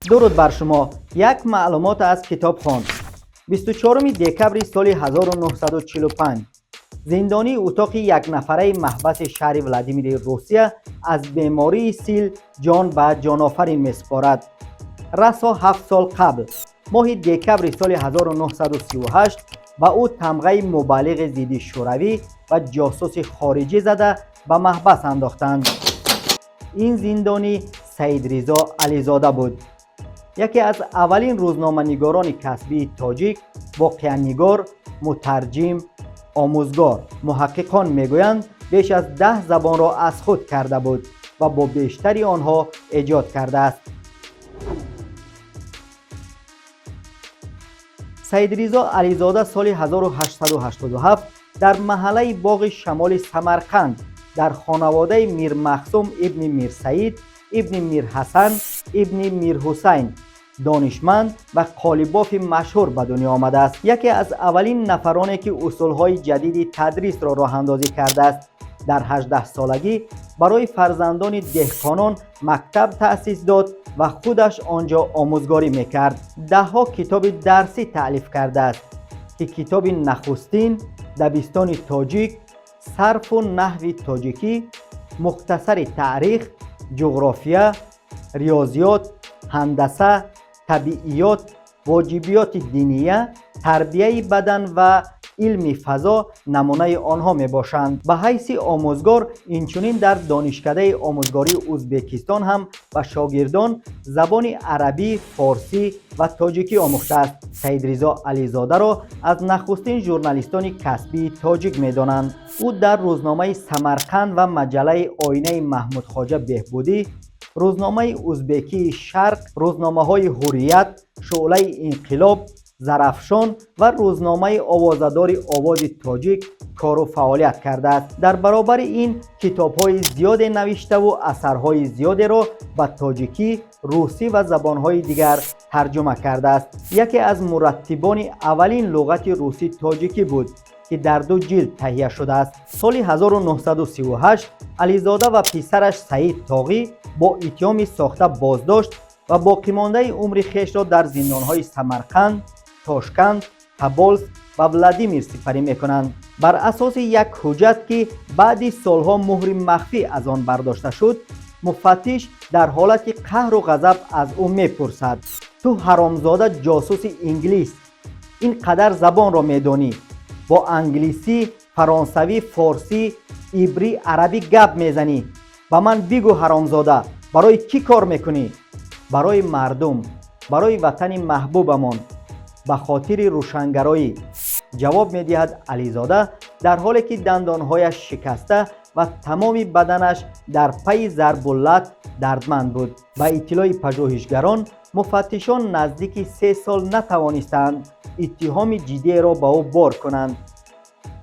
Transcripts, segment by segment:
درود بر شما. یک معلومات از کتابخوان. 24 دکبر سال 1945 زندانی اتاق یک نفره محبس شهر ولادیمیر روسیه از بیماری سیل جان به جانآفرین می‌سپارد. رسا 7 سال قبل ماه دکبر سال 1938 و او تمغه مبلغ ضد شوروی و جاسوس خارجی زده به محبس انداختند. این زندانی سید رضا علیزاده بود. یکی از اولین روزنامه‌نگاران کسبی تاجیک، واقعه‌نگار، مترجم، آموزگار. محققان میگویند بیش از 10 زبان را از خود کرده بود و با بیشتری آنها ایجاد کرده است. سید رضا علیزاده سال 1887 در محله باغ شمال سمرقند در خانواده میر مخزوم ابن میر سعید ابن میر حسن ابن میر حسین دانشمند و قالیباف مشهور به دنیا آمده است. یکی از اولین نفرانی که اصولهای جدید تدریس را راه اندازی کرده است. در 18 سالگی برای فرزندان دهقانان مکتب تأسیس داد و خودش آنجا آموزگاری میکرد. 10 کتاب درسی تألیف کرده است که کتاب نخستین، دبستان تاجیک، صرف و نحو تاجیکی، مختصر تاریخ، جغرافیا، ریاضیات، هندسه، طبیعیات، واجبیات دینیه، تربیه بدن و علم فضا نمونه آنها می باشند. به حیث آموزگار اینچنین در دانشکده آموزگاری ازبکستان هم به شاگردان زبان عربی، فارسی و تاجیکی آموخته است. سید رضا علیزاده را از نخستین ژورنالیستان کسبی تاجیک می دانند. او در روزنامه سمرقند و مجله آینه محمود خواجه بهبودی، روزنامه ازبکی شرق، روزنامه‌های حریت، شعله انقلاب، زرافشان و روزنامه آوازدار آواز تاجیک کار و فعالیت کرده است. در برابر این کتاب‌های زیاد نوشته و اثرهای زیاد را به تاجیکی، روسی و زبان‌های دیگر ترجمه کرده است. یکی از مرتبان اولین لغت روسی تاجیکی بود که در 2 جلد تهیه شده است. سال 1938 علیزاده و پسرش سعید طاغی با اتهام ساخته بازداشت و باقی مانده عمر خویش را در زندان‌های سمرقند، تاشکند، طبالس و ولادیمیر سپری می‌کنند. بر اساس یک حجت که بعد سالها مهر مخفی از آن برداشته شد، مفتش در حالت قهر و غضب از او می‌پرسد: تو حرامزاده جاسوس انگلیس، این قدر زبان را می‌دانی؟ با انگلیسی، فرانسوی، فارسی، عبری، عربی گپ میزنی. با من بگو حرامزاده، برای کی کار میکنی؟ برای مردم، برای وطن محبوبمان، به خاطر روشنگرایی. جواب میدهد علیزاده در حالی که دندانهایش شکسته و تمام بدنش در پی ضرب اللت دردمند بود. با اطلاع پژوهشگران، مفتشان نزدیک 3 سال نتوانستند اتهام جدی را به او بار کنند.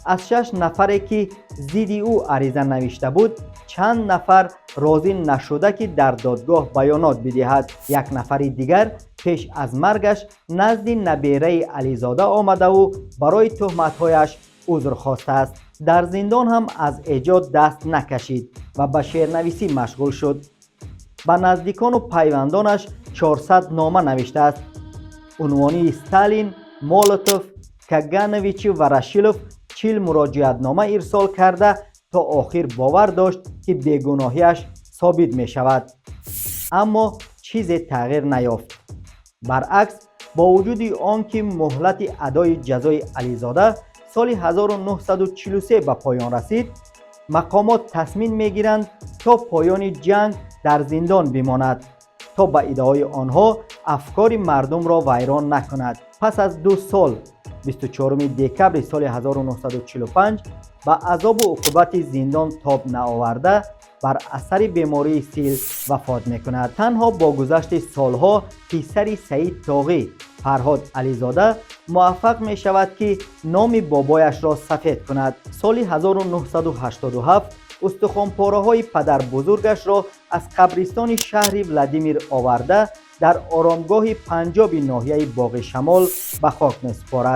از 6 نفری که ضد او عریضه نوشته بود، چند نفر راضی نشده که در دادگاه بیانات بدهد. یک نفر دیگر پیش از مرگش نزد نبیره علیزاده آمده و برای تهمت‌هایش عذر خواسته است. در زندان هم از ایجاد دست نکشید و به شعرنویسی مشغول شد. به نزدیکان و پیوندانش 400 نامه نوشته است. عنوانی استالین، مولوتوف، کاگانویچ و راشیلوف 40 مراجعت نامه ارسال کرده تا آخر باور داشت که بیگناهیش ثابت می شود. اما چیزی تغییر نیافت. برعکس، با وجود آنکه مهلت ادای جزای علیزاده سال 1943 به پایان رسید، مقامات تصمیم می گیرند تا پایان جنگ در زندان بماند تا به ادعای آنها افکار مردم را ویران نکند. پس از 2 سال 24 دکبر سال 1945 با عذاب و عقوبت زندان تاب نآورده بر اثر بیماری سیل وفات میکند. تنها با گذشت سالها پسر سعید طاغی، فرهاد علیزاده، موفق می شود که نام بابایش را سفید کند. سال 1987 استخوان‌پاره‌های پدر بزرگش را از قبرستان شهر ولادیمیر آورده در آرامگاه پنجاب ناحیه باغ شمال به خاک می‌سپارد.